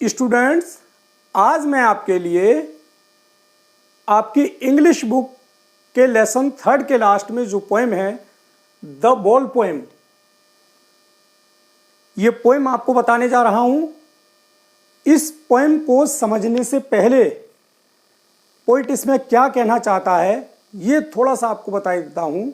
Students, आज मैं आपके लिए आपकी इंग्लिश बुक के लेसन 3 के लास्ट में जो पोएम है द बॉल पोएम, ये पोएम आपको बताने जा रहा हूं। इस पोएम को समझने से पहले पोइट इसमें क्या कहना चाहता है ये थोड़ा सा आपको बता देता हूं।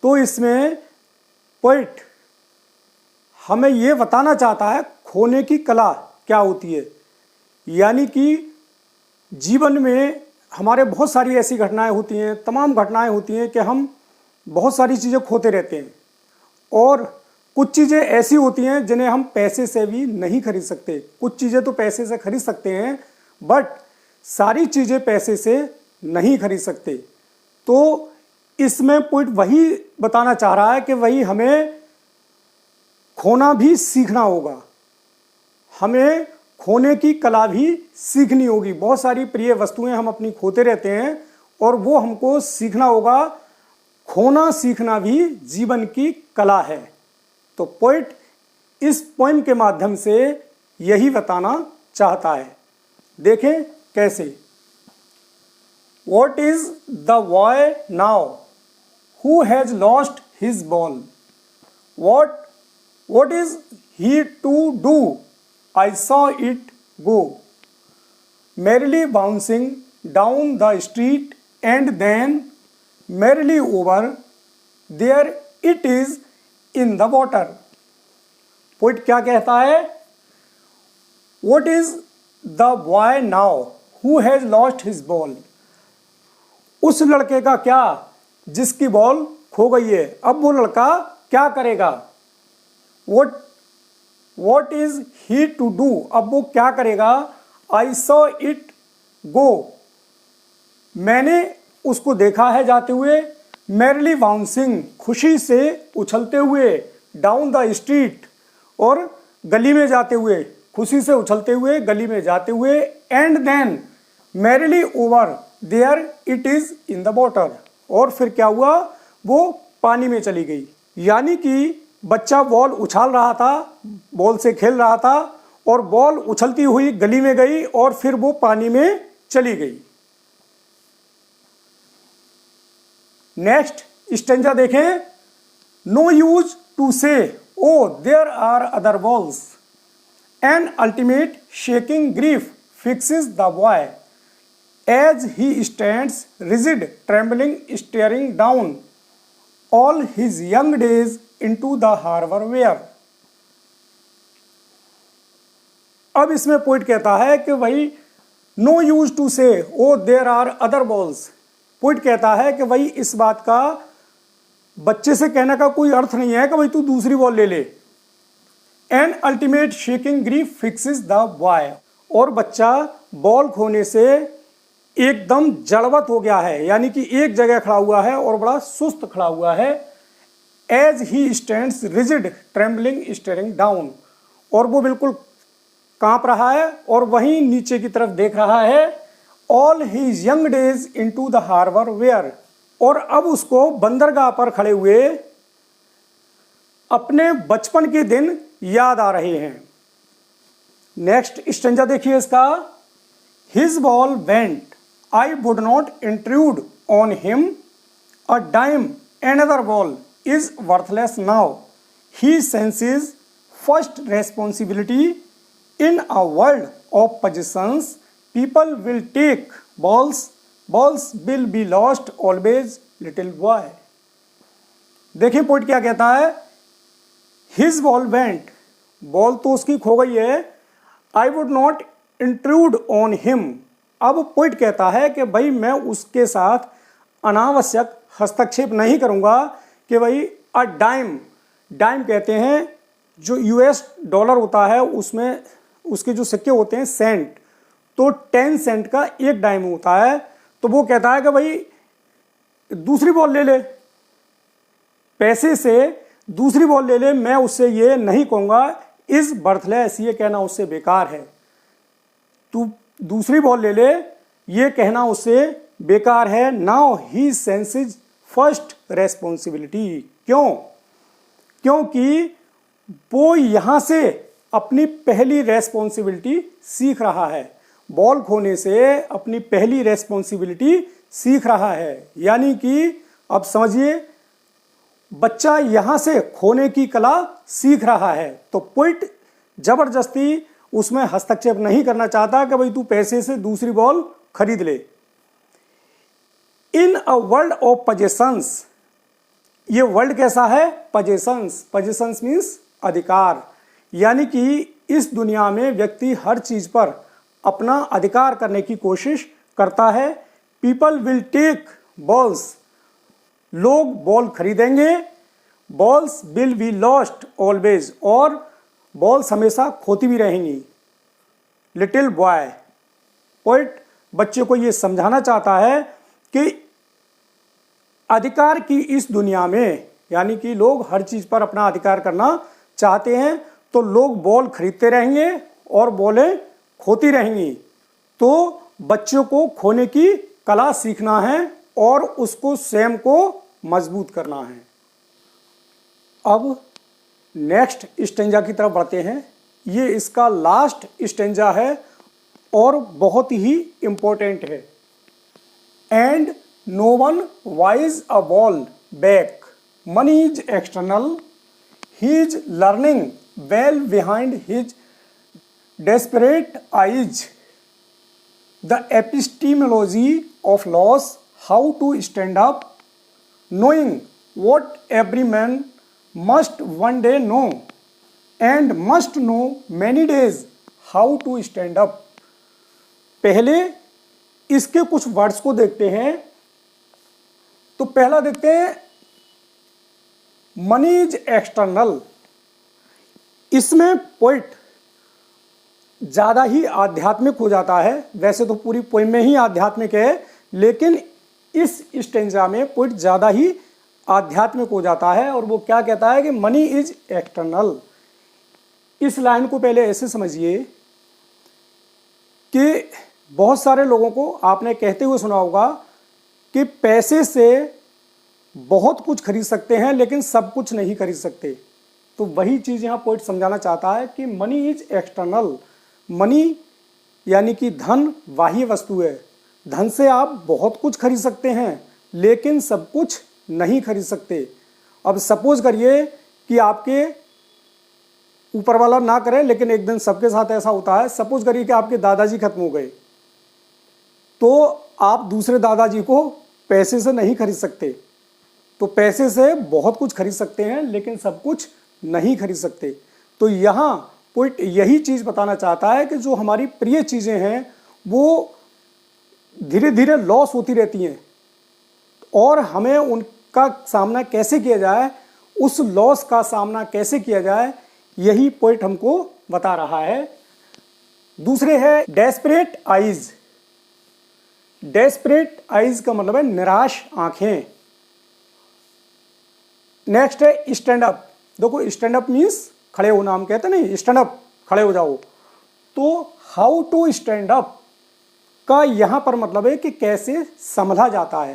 तो इसमें पोइट हमें ये बताना चाहता है खोने की कला क्या होती है, यानी कि जीवन में हमारे बहुत सारी ऐसी घटनाएं होती हैं, तमाम घटनाएं होती हैं कि हम बहुत सारी चीज़ें खोते रहते हैं और कुछ चीज़ें ऐसी होती हैं जिन्हें हम पैसे से भी नहीं खरीद सकते। कुछ चीज़ें तो पैसे से खरीद सकते हैं बट सारी चीज़ें पैसे से नहीं खरीद सकते। तो इसमें पॉइंट वही बताना चाह रहा है कि वही हमें खोना भी सीखना होगा, हमें खोने की कला भी सीखनी होगी। बहुत सारी प्रिय वस्तुएं हम अपनी खोते रहते हैं और वो हमको सीखना होगा। खोना सीखना भी जीवन की कला है। तो पोइट इस पोएम के माध्यम से यही बताना चाहता है। देखें कैसे। What is the boy now who has lost his ball? What is he to do? I saw it go, merrily bouncing down the street, and then merrily over. There it is in the water. Poet क्या कहता है? What is the boy now who has lost his ball? उस लड़के का क्या जिसकी ball खो गई है। अब वो लड़का क्या करेगा? What is he to do? अब वो क्या करेगा? I saw it go. मैंने उसको देखा है जाते हुए। merrily bouncing, खुशी से उछलते हुए। down the street, और गली में जाते हुए, खुशी से उछलते हुए गली में जाते हुए। and then merrily over, there it is in the water, और फिर क्या हुआ? वो पानी में चली गई। यानी कि बच्चा बॉल उछाल रहा था, बॉल से खेल रहा था और बॉल उछलती हुई गली में गई और फिर वो पानी में चली गई। नेक्स्ट स्टेंजा देखें। No use to say O there are other balls, an ultimate shaking grief fixes the boy as he stands rigid, trembling, staring down all his young days into the harbor where. अब इसमें poet कहता है कि भाई no use to say O there are other balls. Poet कहता है कि भाई इस बात का बच्चे से कहने का कोई अर्थ नहीं है कि भाई तू दूसरी बॉल ले ले। N ultimate shaking grief fixes the boy, और बच्चा बॉल खोने से एकदम जड़वत हो गया है, यानी कि एक जगह खड़ा हुआ है और बड़ा सुस्त खड़ा हुआ है। As he stands rigid, trembling, staring down, और वो बिल्कुल कांप रहा है और वहीं नीचे की तरफ देख रहा है। All his young days into the harbour where, और अब उसको बंदरगाह पर खड़े हुए अपने बचपन के दिन याद आ रहे हैं। नेक्स्ट स्टेंजा देखिए इसका। His ball went, I would not intrude on him a dime. Another ball is worthless now. He senses first responsibility in a world of possessions. People will take balls. Balls will be lost always, little boy. देखिए poet क्या कहता है। His ball went, ball तो उसकी खो गई है। I would not intrude on him. अब पोइट कहता है कि भाई मैं उसके साथ अनावश्यक हस्तक्षेप नहीं करूंगा कि भाई अ डाइम, डाइम कहते हैं जो यूएस डॉलर होता है उसमें उसके जो सिक्के होते हैं सेंट, तो 10 सेंट का एक डाइम होता है। तो वो कहता है कि भाई दूसरी बॉल ले ले, पैसे से दूसरी बॉल ले ले। मैं उससे ये नहीं कहूँगा इज बर्थलेस, ये कहना उससे बेकार है। तू दूसरी बॉल ले ले, ये कहना उससे बेकार है। Now he senses first responsibility. क्यों? क्योंकि वो यहाँ से अपनी पहली रेस्पॉन्सिबिलिटी सीख रहा है। बॉल खोने से अपनी पहली रेस्पॉन्सिबिलिटी सीख रहा है, यानी कि अब समझिए बच्चा यहाँ से खोने की कला सीख रहा है। तो पोइट जबरदस्ती उसमें हस्तक्षेप नहीं करना चाहता कि भाई तू पैसे से दूसरी बॉल खरीद ले। इन अ वर्ल्ड ऑफ पजेशंस, ये वर्ल्ड कैसा है? पजेशंस। पजेशंस मीन्स अधिकार, यानी कि इस दुनिया में व्यक्ति हर चीज पर अपना अधिकार करने की कोशिश करता है। पीपल विल टेक बॉल्स, लोग बॉल खरीदेंगे। Balls will be lost always, और बॉल्स हमेशा खोती भी रहेंगी। लिटिल बॉय, पोइट बच्चे को ये समझाना चाहता है कि अधिकार की इस दुनिया में, यानी कि लोग हर चीज पर अपना अधिकार करना चाहते हैं, तो लोग बॉल खरीदते रहेंगे और बॉलें खोती रहेंगी। तो बच्चों को खोने की कला सीखना है और उसको स्वयं को मजबूत करना है। अब नेक्स्ट स्टेंजा की तरफ बढ़ते हैं। ये इसका लास्ट स्टेंजा है और बहुत ही इंपॉर्टेंट है। And no one buys a ball back, money is external, he is learning well behind his desperate eyes. The epistemology of loss, how to stand up, knowing what every man must one day know, and must know many days how to stand up. पहले इसके कुछ words को देखते हैं। तो पहला देखते हैं, मनी इज एक्सटर्नल। इसमें पोइट ज़्यादा ही आध्यात्मिक हो जाता है। वैसे तो पूरी पोइम में ही आध्यात्मिक है, लेकिन इस स्टेंजा में पोइट ज़्यादा ही आध्यात्मिक हो जाता है। और वो क्या कहता है कि मनी इज एक्सटर्नल। इस लाइन को पहले ऐसे समझिए कि बहुत सारे लोगों को आपने कहते हुए सुना होगा कि पैसे से बहुत कुछ खरीद सकते हैं लेकिन सब कुछ नहीं खरीद सकते। तो वही चीज़ यहाँ पोइट समझाना चाहता है कि मनी इज एक्सटर्नल। मनी यानी कि धन बाह्य वस्तु है। धन से आप बहुत कुछ खरीद सकते हैं लेकिन सब कुछ नहीं खरीद सकते। अब सपोज करिए कि आपके ऊपर वाला ना करे, लेकिन एक दिन सबके साथ ऐसा होता है। सपोज करिए कि आपके दादाजी खत्म हो गए, तो आप दूसरे दादाजी को पैसे से नहीं खरीद सकते। तो पैसे से बहुत कुछ खरीद सकते हैं लेकिन सब कुछ नहीं खरीद सकते। तो यहाँ पोइट यही चीज़ बताना चाहता है कि जो हमारी प्रिय चीज़ें हैं वो धीरे धीरे लॉस होती रहती हैं, और हमें उनका सामना कैसे किया जाए, उस लॉस का सामना कैसे किया जाए, यही पोइट हमको बता रहा है। दूसरे है डेस्परेट आइज। डेस्परेट आइज का मतलब है निराश आंखें। नेक्स्ट है स्टैंड अप। देखो स्टैंड अप मीन्स खड़े होना, हम कहते नहीं स्टैंड अप, खड़े हो जाओ। तो हाउ टू स्टैंड अप का यहाँ पर मतलब है कि कैसे संभला जाता है।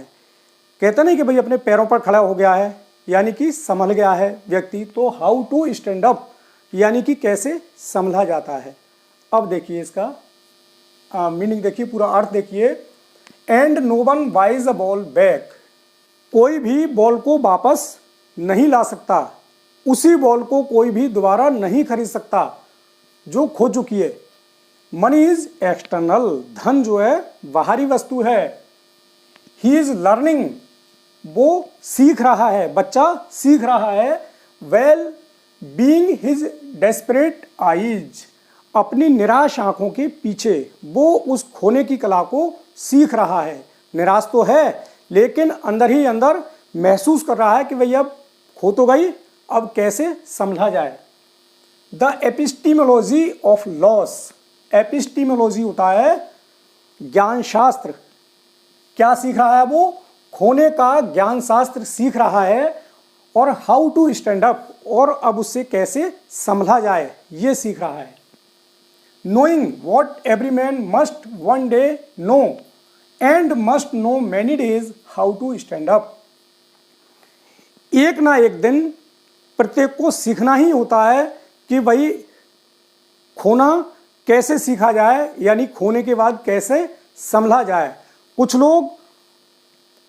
कहते नहीं कि भाई अपने पैरों पर खड़ा हो गया है, यानी कि संभल गया है व्यक्ति। तो हाउ टू स्टैंड अप यानी कि कैसे संभला जाता है। अब देखिए इसका मीनिंग देखिए, पूरा अर्थ देखिए। And no one buys a ball back, कोई भी बॉल को वापस नहीं ला सकता। उसी बॉल को कोई भी दोबारा नहीं खरीद सकता जो खो चुकी है। मनी इज एक्सटर्नल, धन जो है बाहरी वस्तु है। ही इज लर्निंग, वो सीख रहा है, बच्चा सीख रहा है। Well being his desperate eyes, अपनी निराश आंखों के पीछे वो उस खोने की कला को सीख रहा है। निराश तो है लेकिन अंदर ही अंदर महसूस कर रहा है कि भाई अब खो तो गई, अब कैसे समझा जाए। The epistemology of loss. Epistemology होता है ज्ञान शास्त्र। क्या सीख रहा है वो? खोने का ज्ञान शास्त्र सीख रहा है। और हाउ टू स्टैंड अप, और अब उससे कैसे संभला जाए ये सीख रहा है। Knowing what every man must one day know and must know many days how to stand up. एक ना एक दिन प्रत्येक को सीखना ही होता है कि भाई खोना कैसे सीखा जाए, यानी खोने के बाद कैसे संभला जाए। कुछ लोग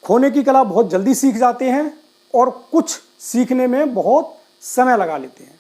खोने की कला बहुत जल्दी सीख जाते हैं और कुछ सीखने में बहुत समय लगा लेते हैं।